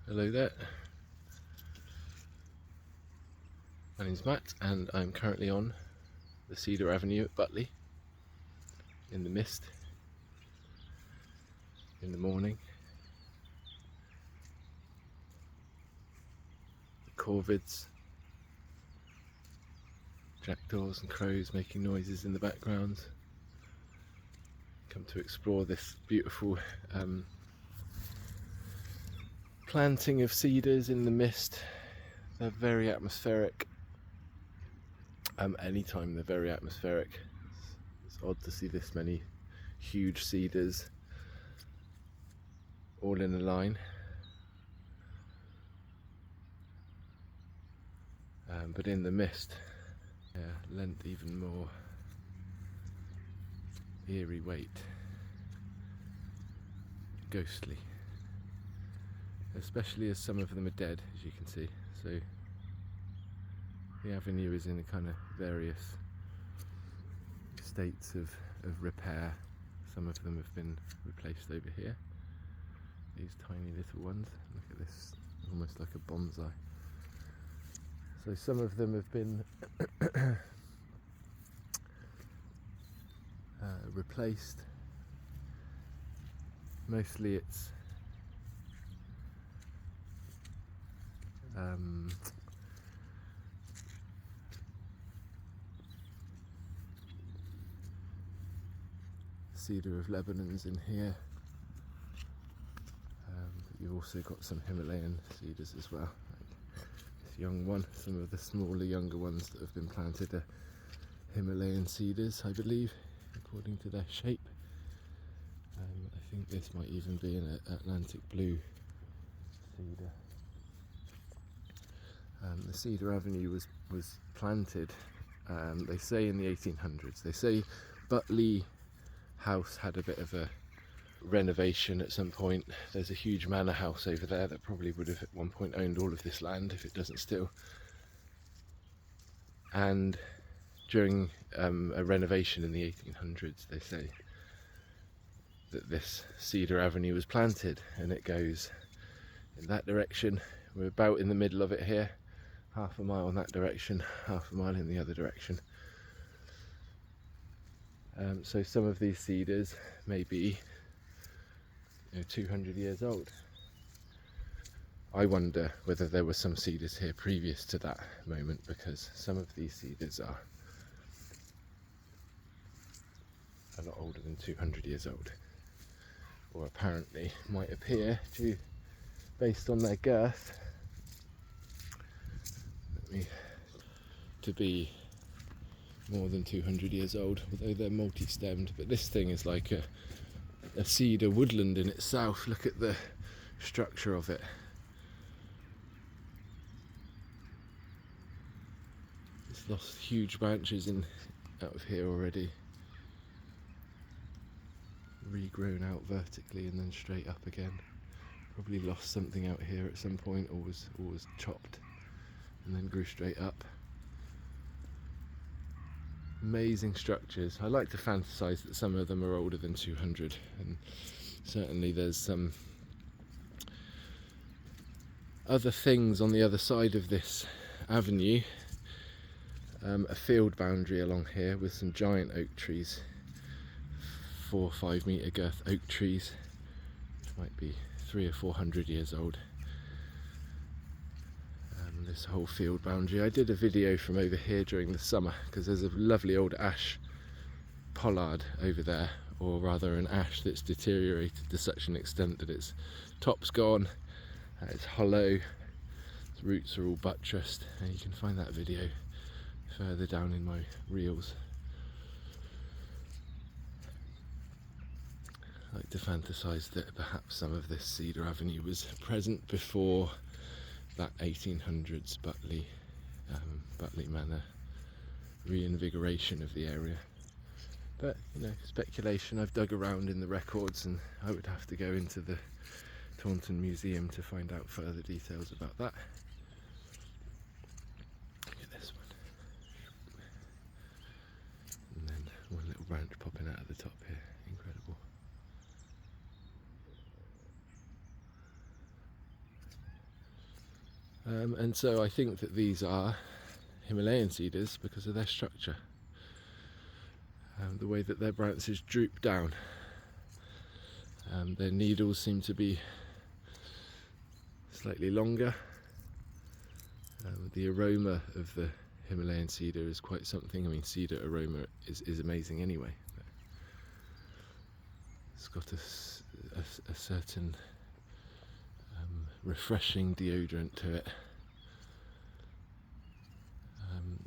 Hello there, my name's Matt and I'm currently on the Cedar Avenue at Butleigh in the mist in the morning. The corvids, jackdaws and crows making noises in the background. Come to explore this beautiful planting of cedars in the mist. They're very atmospheric. Anytime they're very atmospheric. It's odd to see this many huge cedars all in a line. But in the mist, lent even more eerie weight, ghostly, especially as some of them are dead, as you can see. So the avenue is in a kind of various states of repair. Some of them have been replaced over here, these tiny little ones. Look at this, almost like a bonsai. So some of them have been replaced. Mostly it's Cedar of Lebanon's in here, but you've also got some Himalayan cedars as well. This young one, some of the smaller, younger ones that have been planted are Himalayan cedars, I believe, according to their shape. I think this might even be an Atlantic blue cedar. The Cedar Avenue was planted, they say, in the 1800s. They say Butleigh House had a bit of a renovation at some point. There's a huge manor house over there that probably would have at one point owned all of this land, if it doesn't still. And during a renovation in the 1800s, they say that this Cedar Avenue was planted, and it goes in that direction. We're about in the middle of it here, half a mile in that direction, half a mile in the other direction. So some of these cedars may be 200 years old. I wonder whether there were some cedars here previous to that moment, because some of these cedars are a lot older than 200 years old, or apparently might appear to, based on their girth, to be more than 200 years old, although they're multi-stemmed. But this thing is like a cedar woodland in itself. Look at the structure of it. It's lost huge branches out of here already, regrown out vertically and then straight up again. Probably lost something out here at some point, or was chopped and then grew straight up. Amazing structures. I like to fantasize that some of them are older than 200, and certainly there's some other things on the other side of this avenue. A field boundary along here with some giant oak trees, 4 or 5 metre girth oak trees, which might be 300 or 400 years old. This whole field boundary. I did a video from over here during the summer, because there's a lovely old ash pollard over there, or rather an ash that's deteriorated to such an extent that its top's gone, it's hollow, its roots are all buttressed, and you can find that video further down in my reels. I like to fantasize that perhaps some of this Cedar Avenue was present before that 1800s Butleigh Manor reinvigoration of the area. But speculation. I've dug around in the records, and I would have to go into the Taunton Museum to find out further details about that. Look at this one, and then one little branch popping out of the top here. Incredible. And so I think that these are Himalayan cedars because of their structure, the way that their branches droop down. Their needles seem to be slightly longer. The aroma of the Himalayan cedar is quite something. I mean, cedar aroma is amazing anyway. It's got a certain refreshing deodorant to it.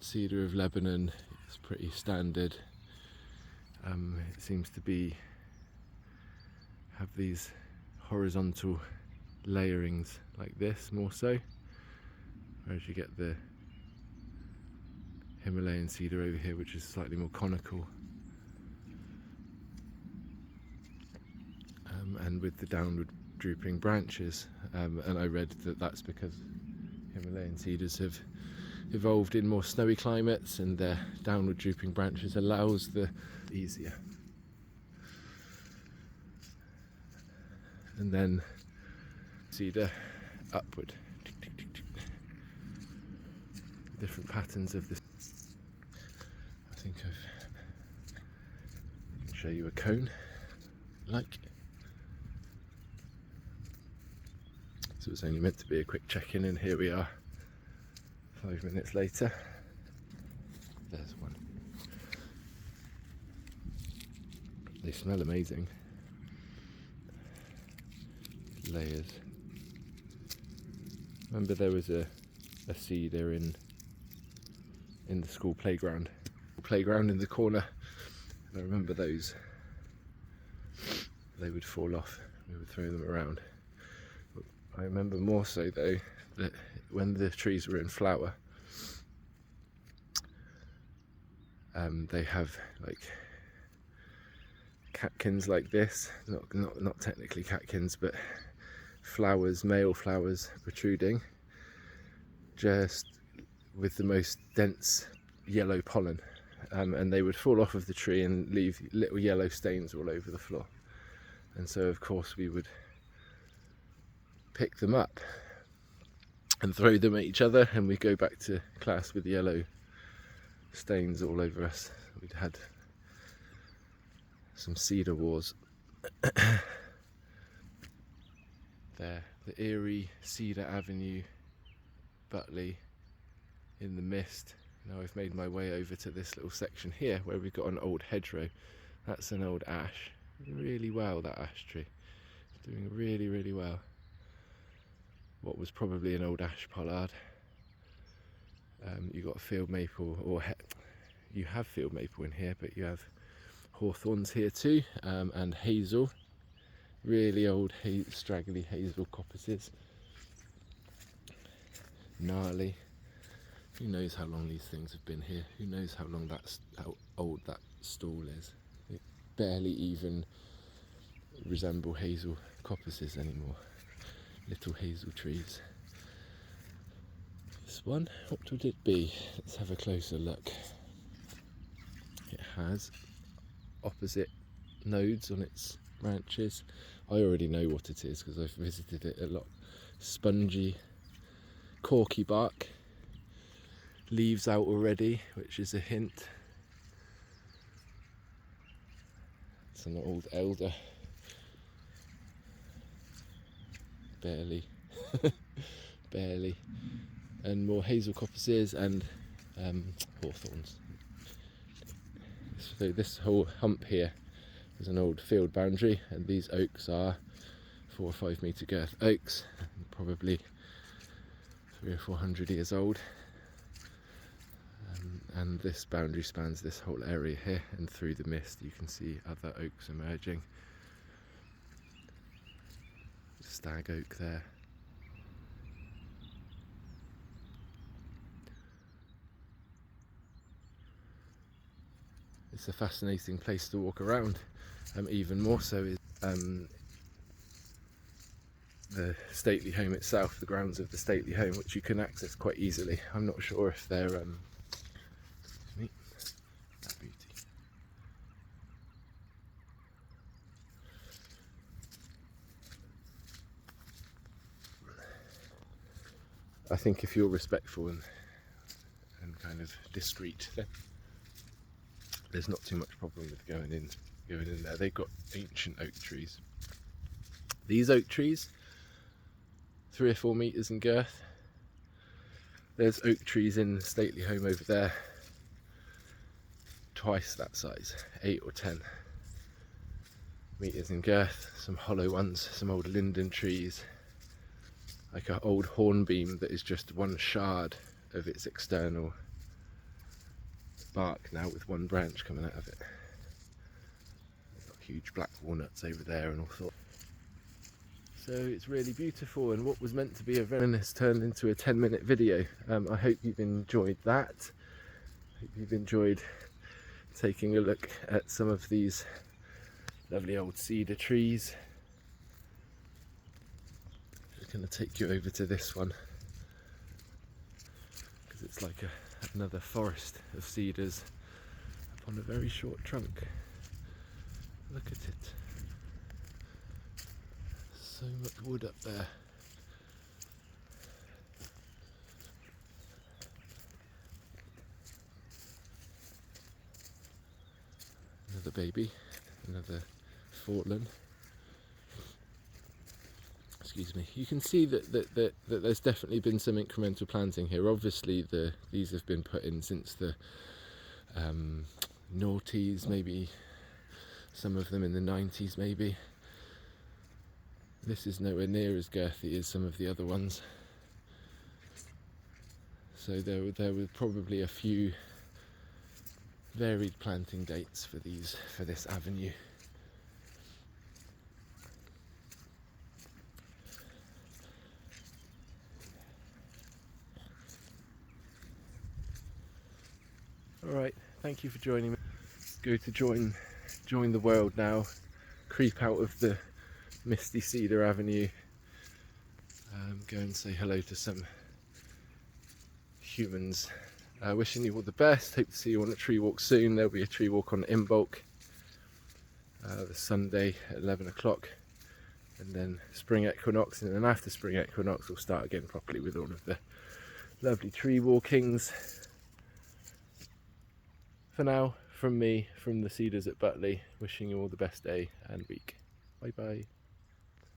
Cedar of Lebanon is pretty standard. It seems to have these horizontal layerings like this more so, whereas you get the Himalayan cedar over here, which is slightly more conical, and with the downward drooping branches. And I read that that's because Himalayan cedars have evolved in more snowy climates, and their downward drooping branches allows the easier. And then cedar upward. Different patterns of this. I think I can show you a cone, like. So it's only meant to be a quick check-in, and here we are 5 minutes later. There's one. They smell amazing. Layers. Remember there was a cedar in the school playground in the corner, and I remember those. They would fall off, we would throw them around. I remember more so though that when the trees were in flower, they have like catkins like this, not technically catkins, but flowers, male flowers protruding, just with the most dense yellow pollen, and they would fall off of the tree and leave little yellow stains all over the floor. And so of course we would pick them up and throw them at each other, and we'd go back to class with yellow stains all over us. We'd had some cedar wars. There, the eerie Cedar Avenue, Butleigh, in the mist. Now I've made my way over to this little section here where we've got an old hedgerow. That's an old ash. Really well, that ash tree. It's doing really, really well. What was probably an old ash pollard. You got field maple, or you have field maple in here, but you have hawthorns here too, and hazel. Really old, straggly hazel coppices. Gnarly. Who knows how long these things have been here? Who knows how old that stall is? They barely even resemble hazel coppices anymore. Little hazel trees. This one, what would it be? Let's have a closer look. It has opposite nodes on its branches. I already know what it is because I've visited it a lot. Spongy, corky bark. Leaves out already, which is a hint. It's an old elder. Barely. Barely. And more hazel coppices and hawthorns. So this whole hump here is an old field boundary, and these oaks are 4 or 5 metre girth oaks, probably 300 or 400 years old. And this boundary spans this whole area here, and through the mist you can see other oaks emerging. Stag oak there. It's a fascinating place to walk around. Even more so is the stately home itself, the grounds of the stately home, which you can access quite easily. I'm not sure if they're excuse me, that beauty. I think if you're respectful and kind of discreet, then there's not too much problem with going in there. They've got ancient oak trees. These oak trees, 3 or 4 meters in girth. There's oak trees in the stately home over there, twice that size, 8 or 10 meters in girth. Some hollow ones, some old linden trees, like an old hornbeam that is just one shard of its external bark now, with one branch coming out of it. They've got huge black walnuts over there and all sorts. So it's really beautiful, and what was meant to be a very has turned into a 10-minute video. I hope you've enjoyed that. I hope you've enjoyed taking a look at some of these lovely old cedar trees. I'm just going to take you over to this one, because it's like another forest of cedars upon a very short trunk. Look at it. So much wood up there. Another baby, another fallen. Excuse me. You can see that there's definitely been some incremental planting here. Obviously these have been put in since the noughties, maybe some of them in the 90s maybe. This is nowhere near as girthy as some of the other ones. So there were probably a few varied planting dates for this avenue. Alright, thank you for joining me. Go to join the world now. Creep out of the misty Cedar Avenue. Go and say hello to some humans. Wishing you all the best. Hope to see you on a tree walk soon. There'll be a tree walk on Imbolc the Sunday at 11 o'clock, and then spring equinox, and then after spring equinox we'll start again properly with all of the lovely tree walkings. For now, from me, from the Cedars at Butleigh, wishing you all the best day and week. Bye bye.